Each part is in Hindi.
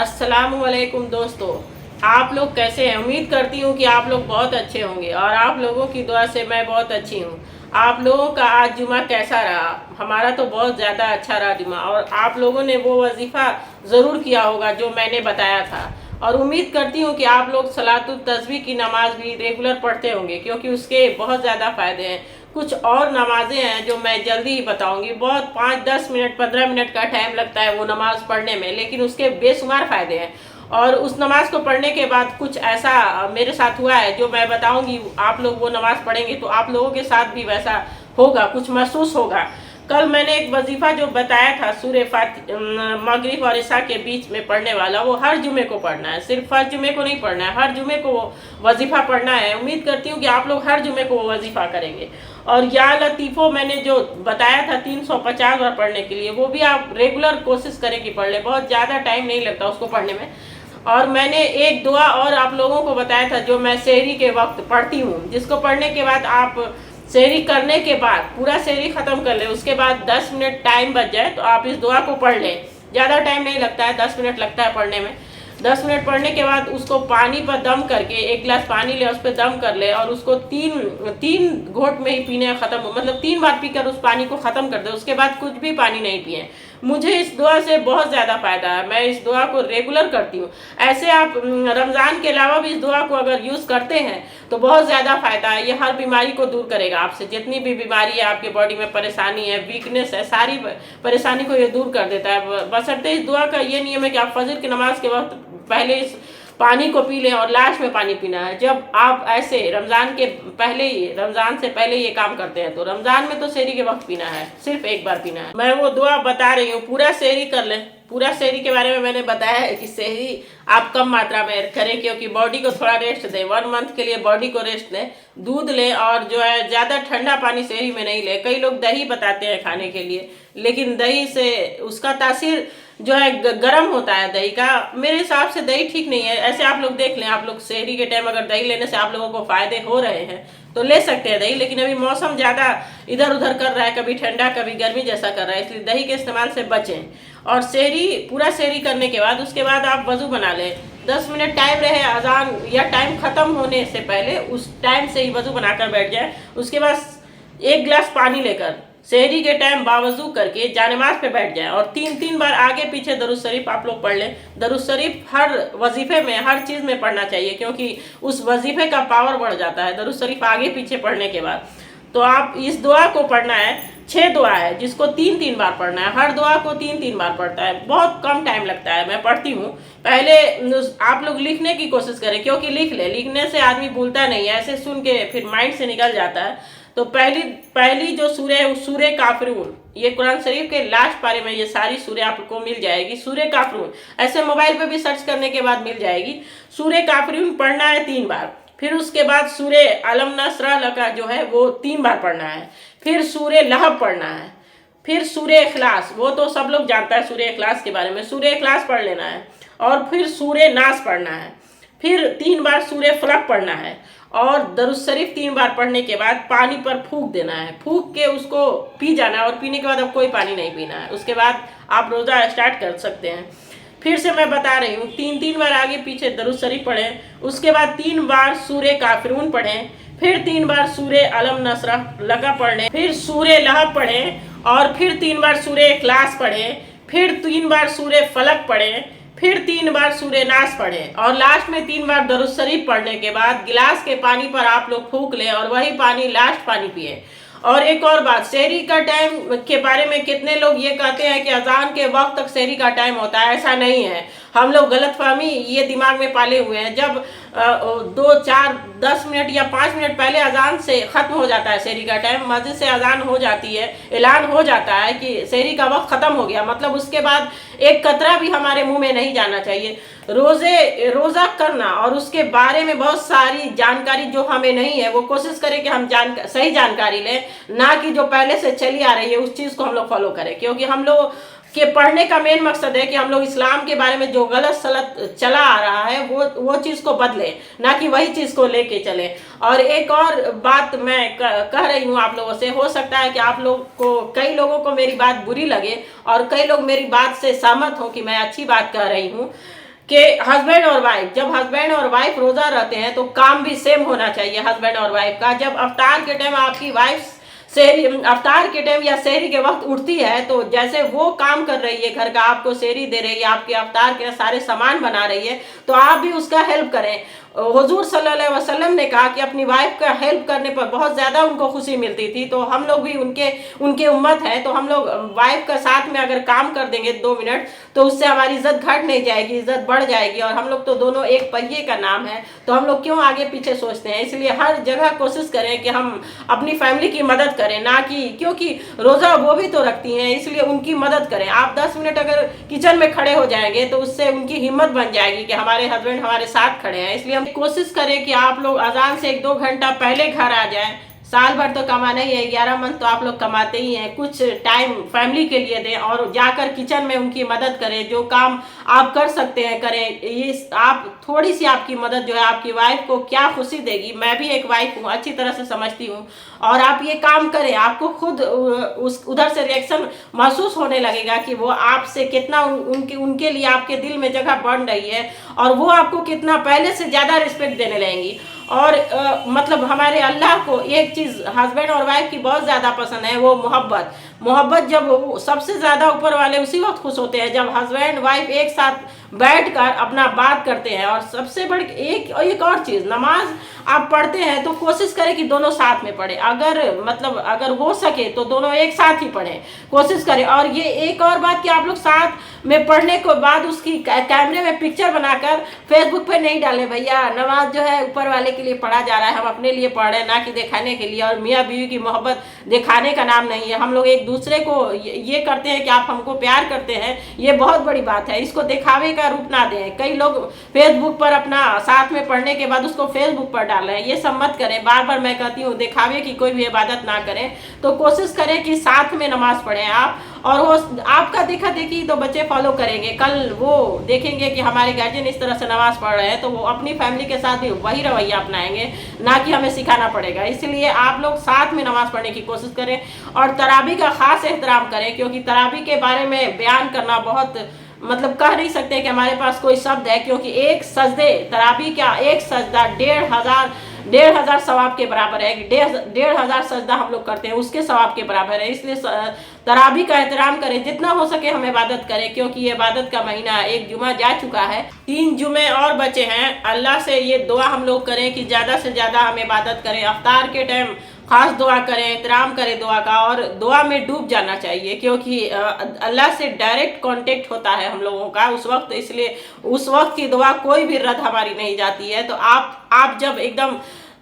अस्सलामुअलैकुम दोस्तों, आप लोग कैसे हैं। उम्मीद करती हूँ कि आप लोग बहुत अच्छे होंगे और आप लोगों की दुआ से मैं बहुत अच्छी हूँ। आप लोगों का आज जुमा कैसा रहा। हमारा तो बहुत ज़्यादा अच्छा रहा जुमा, और आप लोगों ने वो वजीफ़ा ज़रूर किया होगा जो मैंने बताया था। और उम्मीद करती हूँ कि आप लोग सलातुल तस्बीह की नमाज़ भी रेगुलर पढ़ते होंगे, क्योंकि उसके बहुत ज़्यादा फ़ायदे हैं। कुछ और नमाज़ें हैं जो मैं जल्दी ही बताऊंगी। बहुत 5-10 मिनट 15 मिनट का टाइम लगता है वो नमाज़ पढ़ने में, लेकिन उसके बेशुमार फ़ायदे हैं। और उस नमाज को पढ़ने के बाद कुछ ऐसा मेरे साथ हुआ है जो मैं बताऊंगी। आप लोग वो नमाज पढ़ेंगे तो आप लोगों के साथ भी वैसा होगा, कुछ महसूस होगा। कल मैंने एक वजीफ़ा जो बताया था सूरे मगरिब और इशा के बीच में पढ़ने वाला, वो हर जुमे को पढ़ना है, सिर्फ हर जुमे को नहीं पढ़ना है, हर जुमे को वो वजीफ़ा पढ़ना है। उम्मीद करती हूँ कि आप लोग हर जुमे को वो वजीफ़ा करेंगे। और या लतीफ़ो मैंने जो बताया था 350 बार पढ़ने के लिए, वो भी आप रेगुलर कोशिश करें कि पढ़ लें। बहुत ज़्यादा टाइम नहीं लगता उसको पढ़ने में। और मैंने एक दुआ और आप लोगों को बताया था जो मैं सहरी के वक्त पढ़ती हूँ, जिसको पढ़ने के बाद आप सहरी करने के बाद पूरा सहरी ख़त्म कर ले, उसके बाद 10 मिनट टाइम बच जाए तो आप इस दुआ को पढ़ लें। ज़्यादा टाइम नहीं लगता है, 10 मिनट लगता है पढ़ने में। 10 मिनट पढ़ने के बाद उसको पानी पर दम करके, एक गिलास पानी ले उस पर दम कर ले, और उसको तीन घोट में ही पीने ख़त्म, मतलब 3 बार पीकर उस पानी को ख़त्म कर दे। उसके बाद कुछ भी पानी नहीं पिए। मुझे इस दुआ से बहुत ज़्यादा फ़ायदा है, मैं इस दुआ को रेगुलर करती हूँ। ऐसे आप रमज़ान के अलावा भी इस दुआ को अगर यूज़ करते हैं तो बहुत ज़्यादा फ़ायदा है। ये हर बीमारी को दूर करेगा आपसे, जितनी भी बीमारी है आपके बॉडी में, परेशानी है, वीकनेस है, सारी परेशानी को ये दूर कर देता है। बशर्ते इस दुआ का ये नियम है कि आप फजर की नमाज के वक्त पहले इस पानी को पी लें और लास्ट में पानी पीना है। जब आप ऐसे रमज़ान से पहले ये काम करते हैं तो रमज़ान में तो सहरी के वक्त पीना है, सिर्फ एक बार पीना है। मैं वो दुआ बता रही हूँ, पूरा सहरी कर लें। पूरा सहरी के बारे में मैंने बताया है कि सहरी आप कम मात्रा में करें, क्योंकि बॉडी को थोड़ा रेस्ट दें। 1 मंथ के लिए बॉडी को रेस्ट दें। दूध लें, और जो है ज़्यादा ठंडा पानी सहरी में नहीं लें। कई लोग दही बताते हैं खाने के लिए, लेकिन दही से उसका तासीर जो है गर्म होता है दही का। मेरे हिसाब से दही ठीक नहीं है। ऐसे आप लोग देख लें, आप लोग सहरी के टाइम अगर दही लेने से आप लोगों को फ़ायदे हो रहे हैं तो ले सकते हैं दही, लेकिन अभी मौसम ज़्यादा इधर उधर कर रहा है, कभी ठंडा कभी गर्मी जैसा कर रहा है, इसलिए दही के इस्तेमाल से बचें। और पूरा सहरी करने के बाद उसके बाद आप वज़ू बना लें। 10 मिनट टाइम रहे अजान या टाइम ख़त्म होने से पहले, उस टाइम से ही वज़ू बनाकर बैठ जाए। उसके बाद 1 गिलास पानी लेकर सहरी के टाइम बावजू करके जानेमाज पे बैठ जाए, और 3 बार आगे पीछे दरूद शरीफ आप लोग पढ़ लें। दरूद शरीफ हर वजीफे में, हर चीज़ में पढ़ना चाहिए, क्योंकि उस वजीफे का पावर बढ़ जाता है दरूद शरीफ आगे पीछे पढ़ने के बाद। तो आप इस दुआ को पढ़ना है। 6 दुआ है जिसको 3-3 बार पढ़ना है। हर दुआ को 3-3 बार पढ़ता है, बहुत कम टाइम लगता है। मैं पढ़ती हूँ। पहले आप लोग लिखने की कोशिश करें, क्योंकि लिखने से आदमी भूलता नहीं है, ऐसे सुन के फिर माइंड से निकल जाता है। तो पहली जो सूरह है उस सूरह काफिरून, ये कुरान शरीफ के लास्ट पारे में ये सारी सूरह आपको मिल जाएगी। सूरह काफिरून ऐसे मोबाइल पे भी सर्च करने के बाद मिल जाएगी। सूरह काफिरून पढ़ना है 3 बार। फिर उसके बाद सूरह अलम नशरह लका जो है वो 3 बार पढ़ना है। फिर सूरह लहब पढ़ना है। फिर सूरह इखलास, वो तो सब लोग जानता है सूरह इखलास के बारे में, सूरह इखलास पढ़ लेना है। और फिर सूरह नास पढ़ना है। फिर 3 बार सूरह फलक पढ़ना है। और दरूद शरीफ 3 बार पढ़ने के बाद पानी पर फूंक देना है, फूंक के उसको पी जाना है, और पीने के बाद अब कोई पानी नहीं पीना है। उसके बाद आप रोज़ा स्टार्ट कर सकते हैं। फिर से मैं बता रही हूँ, 3-3 बार आगे पीछे दरूद शरीफ पढ़ें। उसके बाद 3 बार सूरह काफिरून पढ़ें। फिर 3 बार सूरह अलम नशरह लका पढ़ें। फिर सूरह लहब पढ़ें। और फिर 3 बार सूरह इखलास पढ़ें। फिर 3 बार सूरह फलक पढ़ें। फिर 3 बार सूरह नास पढ़ें। और लास्ट में 3 बार दरूद शरीफ पढ़ने के बाद गिलास के पानी पर आप लोग फूंक लें, और वही पानी लास्ट पानी पिए। और एक और बात, सहरी का टाइम के बारे में कितने लोग ये कहते हैं कि अजान के वक्त तक सहरी का टाइम होता है। ऐसा नहीं है। हम लोग गलतफहमी ये दिमाग में पाले हुए हैं। जब 2, 4, 10 मिनट या 5 मिनट पहले अजान से ख़त्म हो जाता है सहरी का टाइम, मस्जिद से अजान हो जाती है, ऐलान हो जाता है कि सहरी का वक्त ख़त्म हो गया, मतलब उसके बाद एक कतरा भी हमारे मुंह में नहीं जाना चाहिए। रोज़ा करना और उसके बारे में बहुत सारी जानकारी जो हमें नहीं है, वो कोशिश करें कि हम सही जानकारी लें, ना कि जो पहले से चली आ रही है उस चीज़ को हम लोग फॉलो करें। क्योंकि हम लोग के पढ़ने का मेन मकसद है कि हम लोग इस्लाम के बारे में जो गलत सलत चला आ रहा है वो चीज़ को बदलें, ना कि वही चीज़ को लेके चलें। और एक और बात मैं कह रही हूँ आप लोगों से, हो सकता है कि आप लोग को, कई लोगों को मेरी बात बुरी लगे और कई लोग मेरी बात से सहमत हो कि मैं अच्छी बात कह रही हूँ, कि हस्बैंड और वाइफ, जब हस्बैंड और वाइफ रोजा रहते हैं तो काम भी सेम होना चाहिए हस्बैंड और वाइफ का। जब अफ्तार के टाइम आपकी वाइफ सेहरी, अफ्तार के टाइम या सेहरी के वक्त उठती है तो जैसे वो काम कर रही है घर का, आपको सेहरी दे रही है, आपके अफ्तार के सारे सामान बना रही है, तो आप भी उसका हेल्प करें। हुजूर सल्लल्लाहु अलैहि वसल्लम ने कहा कि अपनी वाइफ का हेल्प करने पर बहुत ज़्यादा उनको खुशी मिलती थी। तो हम लोग भी उनके उम्मत हैं, तो हम लोग वाइफ का साथ में अगर काम कर देंगे 2 मिनट तो उससे हमारी इज्जत घट नहीं जाएगी, इज्जत बढ़ जाएगी। और हम लोग तो दोनों एक पहिए का नाम है, तो हम लोग क्यों आगे पीछे सोचते हैं। इसलिए हर जगह कोशिश करें कि हम अपनी फैमिली की मदद करें, ना कि क्योंकि रोज़ा वो भी तो रखती हैं, इसलिए उनकी मदद करें। आप 10 मिनट अगर किचन में खड़े हो जाएंगे तो उससे उनकी हिम्मत बन जाएगी कि हमारे हस्बैंड हमारे साथ खड़े हैं। इसलिए हम कोशिश करें कि आप लोग अजान से 1-2 घंटा पहले घर आ जाएं। साल भर तो कमाना ही है, 11 मंथ तो आप लोग कमाते ही हैं। कुछ टाइम फैमिली के लिए दें और जाकर किचन में उनकी मदद करें। जो काम आप कर सकते हैं करें। ये आप थोड़ी सी आपकी मदद जो है आपकी वाइफ को क्या खुशी देगी। मैं भी एक वाइफ हूँ, अच्छी तरह से समझती हूँ। और आप ये काम करें, आपको खुद उस उधर से रिएक्शन महसूस होने लगेगा कि वो आपसे कितना उनके लिए आपके दिल में जगह बन रही है और वो आपको कितना पहले से ज़्यादा रिस्पेक्ट देने लगेंगी। और मतलब हमारे अल्लाह को एक चीज़ हस्बैंड और वाइफ की बहुत ज़्यादा पसंद है, वो मोहब्बत जब सबसे ज़्यादा ऊपर वाले उसी वक्त खुश होते हैं जब हस्बैंड वाइफ एक साथ बैठकर अपना बात करते हैं। और सबसे बड़ी एक और चीज़, नमाज आप पढ़ते हैं तो कोशिश करें कि दोनों साथ में पढ़ें। अगर हो सके तो दोनों एक साथ ही पढ़ें, कोशिश करें। और ये एक और बात कि आप लोग साथ में पढ़ने के बाद उसकी कैमरे में पिक्चर बनाकर फेसबुक पे नहीं डालें। भैया नमाज जो है ऊपर वाले के लिए पढ़ा जा रहा है, हम अपने लिए पढ़ रहे हैं, ना कि दिखाने के लिए। और मियाँ बीवी की मोहब्बत दिखाने का नाम नहीं है। हम लोग एक दूसरे को ये करते हैं कि आप हमको प्यार करते हैं, ये बहुत बड़ी बात है। इसको दिखावे का रूप ना दें। कई लोग फेसबुक पर अपना साथ में पढ़ने के बाद उसको फेसबुक पर डाल रहे हैं, ये सब मत करें। बार बार मैं कहती हूँ दिखावे की कोई भी इबादत ना करें। तो कोशिश करें कि साथ में नमाज पढ़ें आप, और वो आपका देखा देखी तो बच्चे फॉलो करेंगे। कल वो देखेंगे कि हमारे गार्जियन इस तरह से नमाज पढ़ रहे हैं तो वो अपनी फैमिली के साथ भी वही रवैया अपनाएंगे, ना कि हमें सिखाना पड़ेगा। इसलिए आप लोग साथ में नमाज पढ़ने की कोशिश करें और तरावी का खास एहतराम करें, क्योंकि तरावी के बारे में बयान करना बहुत मतलब कह नहीं सकते कि हमारे पास कोई शब्द है। क्योंकि एक सजदे, तरावी का एक सजदा 1,500 सवाब के बराबर है। 1,500 सजदा हम लोग करते हैं, उसके सवाब के बराबर है। इसलिए तरावी का एहतराम करें, जितना हो सके हम इबादत करें, क्योंकि ये इबादत का महीना एक जुमा जा चुका है, 3 जुमे और बचे हैं। अल्लाह से ये दुआ हम लोग करें कि ज़्यादा से ज़्यादा हम इबादत करें। अफ्तार के टाइम खास दुआ करें, एहतराम करें दुआ का, और दुआ में डूब जाना चाहिए, क्योंकि अल्लाह से डायरेक्ट कांटेक्ट होता है हम लोगों का उस वक्त। इसलिए उस वक्त की दुआ कोई भी रद्द हमारी नहीं जाती है। तो आप जब एकदम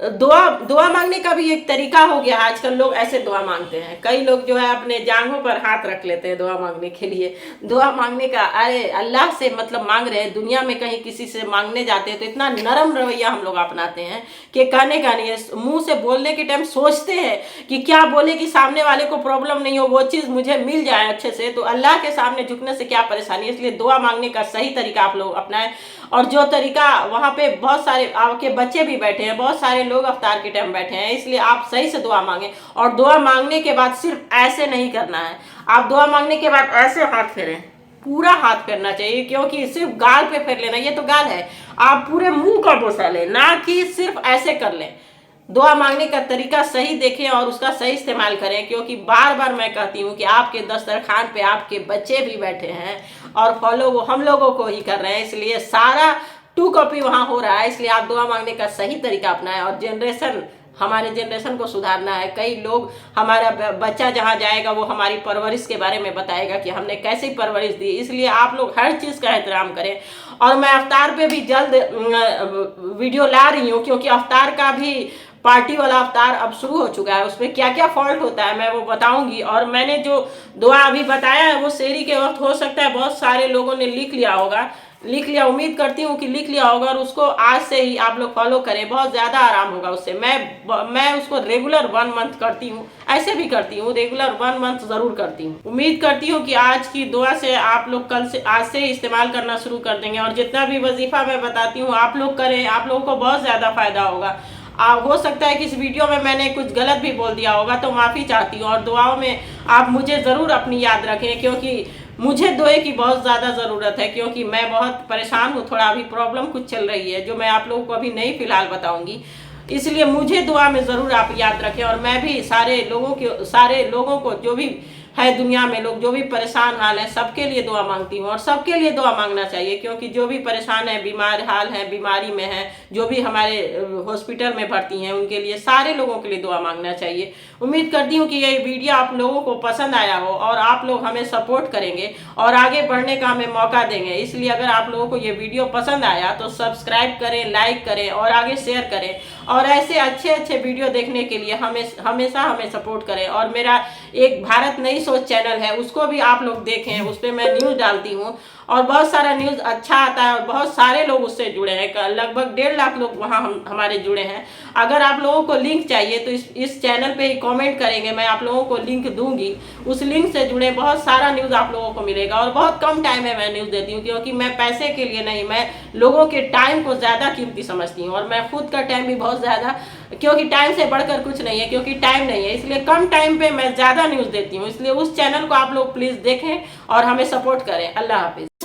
दुआ मांगने का भी एक तरीका हो गया। आजकल लोग ऐसे दुआ मांगते हैं, कई लोग जो है अपने जांघों पर हाथ रख लेते हैं दुआ मांगने के लिए। दुआ मांगने का, अरे अल्लाह से मतलब मांग रहे हैं, दुनिया में कहीं किसी से मांगने जाते हैं तो इतना नरम रवैया हम लोग अपनाते हैं कि कहने का नहीं है। मुंह से बोलने के टाइम सोचते हैं कि क्या बोले कि सामने वाले को प्रॉब्लम नहीं हो, वो चीज़ मुझे मिल जाए अच्छे से। तो अल्लाह के सामने झुकने से क्या परेशानी है। इसलिए दुआ मांगने का सही तरीका आप लोग अपनाएं। और जो तरीका वहाँ पे बहुत सारे आपके बच्चे भी बैठे हैं, बहुत सारे लोग अफ्तार के टाइम बैठे हैं, इसलिए आप सही से दुआ मांगें। और दुआ मांगने के बाद सिर्फ ऐसे नहीं करना है, आप दुआ मांगने के बाद ऐसे हाथ फेरें, पूरा हाथ फेरना चाहिए। क्योंकि सिर्फ गाल पे फेर लेना, ये तो गाल है, आप पूरे मुंह का बोसा लें, ना कि सिर्फ ऐसे कर लें। दुआ मांगने का तरीका सही देखें और उसका सही इस्तेमाल करें। क्योंकि बार बार मैं कहती हूँ कि आपके दस्तरखान पे आपके बच्चे भी बैठे हैं और फॉलो वो हम लोगों को ही कर रहे हैं, इसलिए सारा 2 कॉपी वहाँ हो रहा है। इसलिए आप दुआ मांगने का सही तरीका अपनाएं। और हमारे जनरेशन को सुधारना है। कई लोग, हमारा बच्चा जहाँ जाएगा वो हमारी परवरिश के बारे में बताएगा कि हमने कैसी परवरिश दी। इसलिए आप लोग हर चीज़ का एहतराम करें। और मैं अफ्तार पे भी जल्द वीडियो ला रही हूँ, क्योंकि अफ्तार का भी पार्टी वाला अफ्तार अब शुरू हो चुका है। उसमें क्या क्या फॉल्ट होता है मैं वो बताऊंगी। और मैंने जो दुआ अभी बताया है वो सेहरी के वक्त, हो सकता है बहुत सारे लोगों ने लिख लिया, उम्मीद करती हूँ कि लिख लिया होगा, और उसको आज से ही आप लोग फॉलो करें, बहुत ज़्यादा आराम होगा उससे। मैं उसको रेगुलर 1 मंथ करती हूँ, ऐसे भी करती हूँ, रेगुलर 1 मंथ ज़रूर करती हूँ। उम्मीद करती हूँ कि आज की दुआ से आप लोग आज से ही इस्तेमाल करना शुरू कर देंगे। और जितना भी वजीफ़ा मैं बताती हूँ आप लोग करें, आप लोगों को बहुत ज़्यादा फ़ायदा होगा। हो सकता है कि इस वीडियो में मैंने कुछ गलत भी बोल दिया होगा, तो माफ़ी चाहती हूँ। और दुआओं में आप मुझे ज़रूर अपनी याद रखें, क्योंकि मुझे दुआ की बहुत ज़्यादा ज़रूरत है, क्योंकि मैं बहुत परेशान हूँ। थोड़ा अभी प्रॉब्लम कुछ चल रही है जो मैं आप लोगों को अभी नहीं फ़िलहाल बताऊँगी, इसलिए मुझे दुआ में ज़रूर आप याद रखें। और मैं भी सारे लोगों को जो भी है दुनिया में लोग जो भी परेशान हाल है, सबके लिए दुआ मांगती हूँ। और सबके लिए दुआ मांगना चाहिए, क्योंकि जो भी परेशान है, बीमार हाल है, बीमारी में है, जो भी हमारे हॉस्पिटल में भर्ती हैं, उनके लिए, सारे लोगों के लिए दुआ मांगना चाहिए। उम्मीद करती हूँ कि ये वीडियो आप लोगों को पसंद आया हो और आप लोग हमें सपोर्ट करेंगे और आगे बढ़ने का हमें मौका देंगे। इसलिए अगर आप लोगों को ये वीडियो पसंद आया तो सब्सक्राइब करें, लाइक करें और आगे शेयर करें। और ऐसे अच्छे अच्छे वीडियो देखने के लिए हमेशा हमें सपोर्ट करें। और मेरा एक भारत नई सोच चैनल है, उसको भी आप लोग देखें। उस पर मैं न्यूज़ डालती हूँ और बहुत सारा न्यूज़ अच्छा आता है और बहुत सारे लोग उससे जुड़े हैं। लगभग 1.5 लाख लोग वहाँ हमारे जुड़े हैं। अगर आप लोगों को लिंक चाहिए तो इस चैनल पे ही कमेंट करेंगे, मैं आप लोगों को लिंक दूंगी। उस लिंक से जुड़े बहुत सारा न्यूज़ आप लोगों को मिलेगा। और बहुत कम टाइम में मैं न्यूज़ देती हूँ, क्योंकि मैं पैसे के लिए नहीं, मैं लोगों के टाइम को ज़्यादा कीमती समझती हूँ। और मैं खुद का टाइम भी बहुत ज़्यादा, क्योंकि टाइम से बढ़कर कुछ नहीं है, क्योंकि टाइम नहीं है, इसलिए कम टाइम पे मैं ज़्यादा न्यूज़ देती हूँ। इसलिए उस चैनल को आप लोग प्लीज़ देखें और हमें सपोर्ट करें। अल्लाह हाफिज़।